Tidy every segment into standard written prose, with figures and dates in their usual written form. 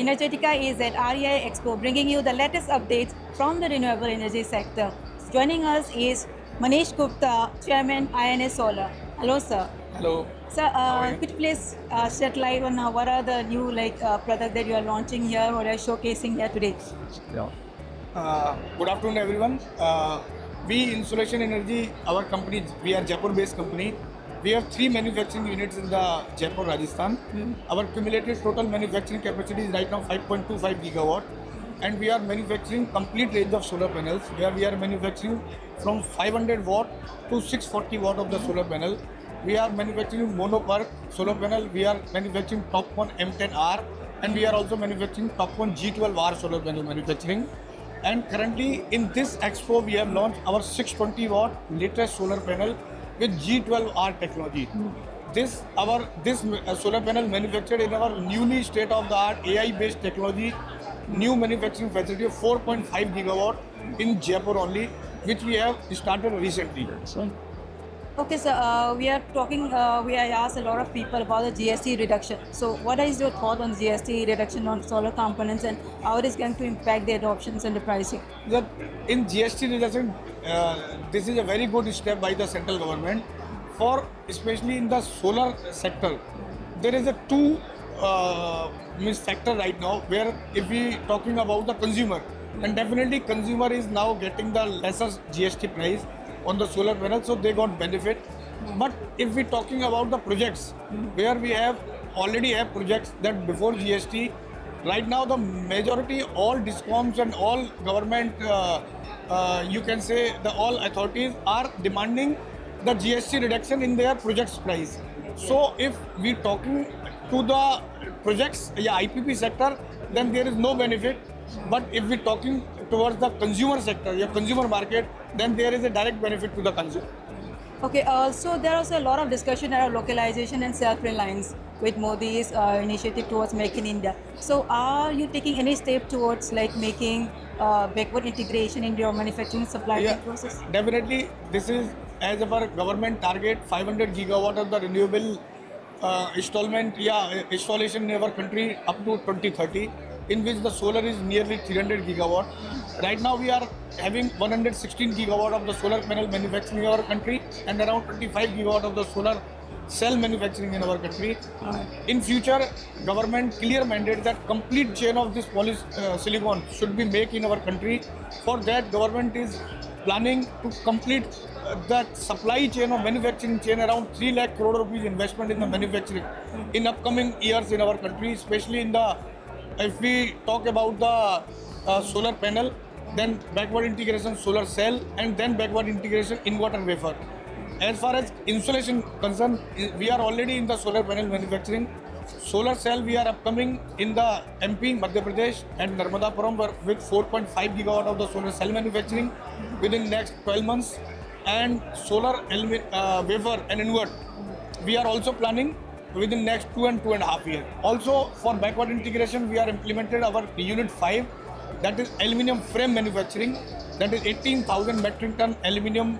Energetica is at REI Expo, bringing you the latest updates from the renewable energy sector. Joining us is Manish Gupta, Chairman INA Solar. Hello, sir. Hello. Sir, How are you? could you please shed light on what are the new products that you are launching here or are showcasing here today? Yeah. Good afternoon, everyone. We Insulation Energy, our company, we are Jaipur-based company. We have 3 manufacturing units in the Jaipur, Rajasthan. Our cumulative total manufacturing capacity is right now 5.25 gigawatt, and we are manufacturing complete range of solar panels, where we are manufacturing from 500 watt to 640 watt of the solar panel. We are manufacturing monoPERC solar panel. We are manufacturing TOPCon M10R, and we are also manufacturing TOPCon G12R solar panel manufacturing. And currently in this expo, we have launched our 620 watt latest solar panel with G12R technology. This solar panel manufactured in our newly state-of-the-art AI-based technology, new manufacturing facility of 4.5 gigawatt in Jaipur only, which we have started recently. Okay, sir, we are talking, we asked a lot of people about the GST reduction. So what is your thought on GST reduction on solar components and how it is going to impact the adoptions and the pricing? That in GST reduction, this is a very good step by the central government for especially in the solar sector. There is a two sector right now where if we talking about the consumer, and definitely consumer is now getting the lesser GST price on the solar panel, so they got benefit. But if we talking about the projects where we have already have projects that before GST, right now the majority all discoms and all government you can say the all authorities are demanding the GST reduction in their projects price. So if we talking to the projects, IPP sector, then there is no benefit. But if we talking towards the consumer sector, consumer market, then there is a direct benefit to the consumer. Okay, so there is a lot of discussion around localization and self-reliance with Modi's initiative towards Make in India. So are you taking any step towards like making backward integration in your manufacturing supply chain process? Definitely, this is as our government target 500 gigawatt of the renewable installation in our country up to 2030, in which the solar is nearly 300 gigawatt. Right now we are having 116 gigawatt of the solar panel manufacturing in our country and around 25 gigawatt of the solar cell manufacturing in our country. In future, government clear mandate that complete chain of this silicon should be made in our country. For that, government is planning to complete that supply chain or manufacturing chain, around 3 lakh crore rupees investment in the manufacturing in upcoming years in our country, especially in the, if we talk about the solar panel, then backward integration solar cell, and then backward integration inverter wafer. As far as insulation concerned, we are already in the solar panel manufacturing. Solar cell we are upcoming in the MP, Madhya Pradesh and Narmadapuram with 4.5 gigawatt of the solar cell manufacturing within next 12 months. And solar wafer and invert, we are also planning within next 2.5 years. Also for backward integration, we are implemented our unit 5, that is aluminium frame manufacturing, that is 18,000 metric ton aluminium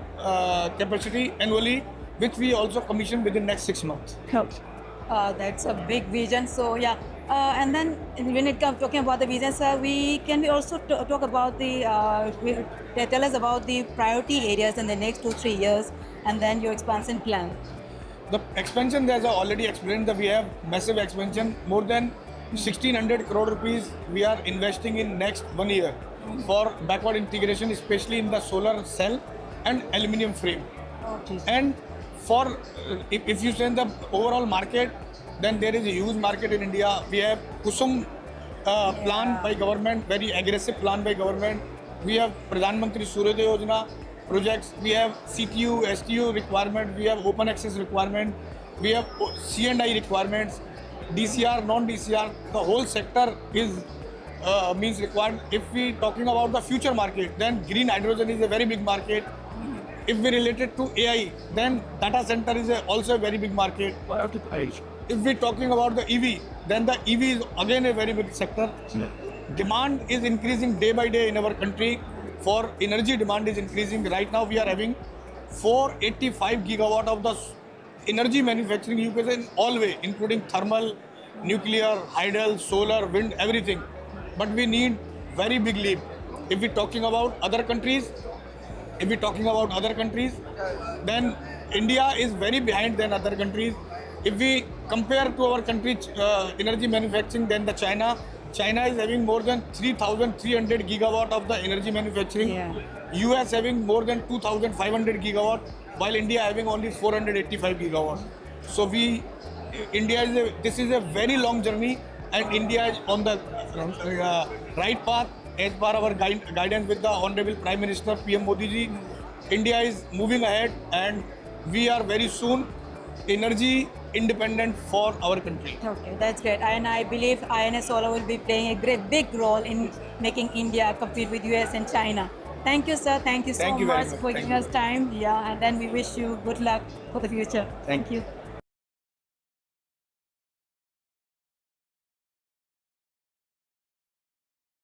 capacity annually, which we also commission within next 6 months. That's a big vision. So yeah, and then when it comes talking about the vision, sir, we also talk about tell us about the priority areas in the next 2-3 years, and then your expansion plan. The expansion, as I already explained, that we have massive expansion, more than 1600 crore rupees we are investing in next 1 year for backward integration, especially in the solar cell and aluminium frame. Okay. And for if you say the overall market, then there is a huge market in India. We have Kusum plan by government, very aggressive plan by government. We have Pradhan Mantri Suryodaya Yojana projects. We have CTU, STU requirement. We have open access requirement. We have C&I requirements. DCR, non-DCR. The whole sector is means required. If we talking about the future market, then green hydrogen is a very big market. If we related to AI, then data center is also a very big market. If we talking about the EV, then the EV is again a very big sector. Demand is increasing day by day in our country. For energy, demand is increasing. Right now we are having 485 gigawatt of the energy manufacturing, you can say in all way, including thermal, nuclear, hydel, solar, wind, everything. But we need very big leap. If we're talking about other countries, then India is very behind than other countries. If we compare to our country energy manufacturing, then China is having more than 3,300 gigawatt of the energy manufacturing. Yeah. US having more than 2,500 gigawatt, while India having only 485 gigawatt. So this is a very long journey, and India is on the right path as per our guidance with the Honorable Prime Minister PM Modi ji. India is moving ahead, and we are very soon energy independent for our country. Okay, that's great. And I believe INS Solar will be playing a big role in making India compete with US and China. Thank you, sir. Thank you so Thank you very much much. for Thank giving you. us time. Yeah, and then we wish you good luck for the future. Thank you.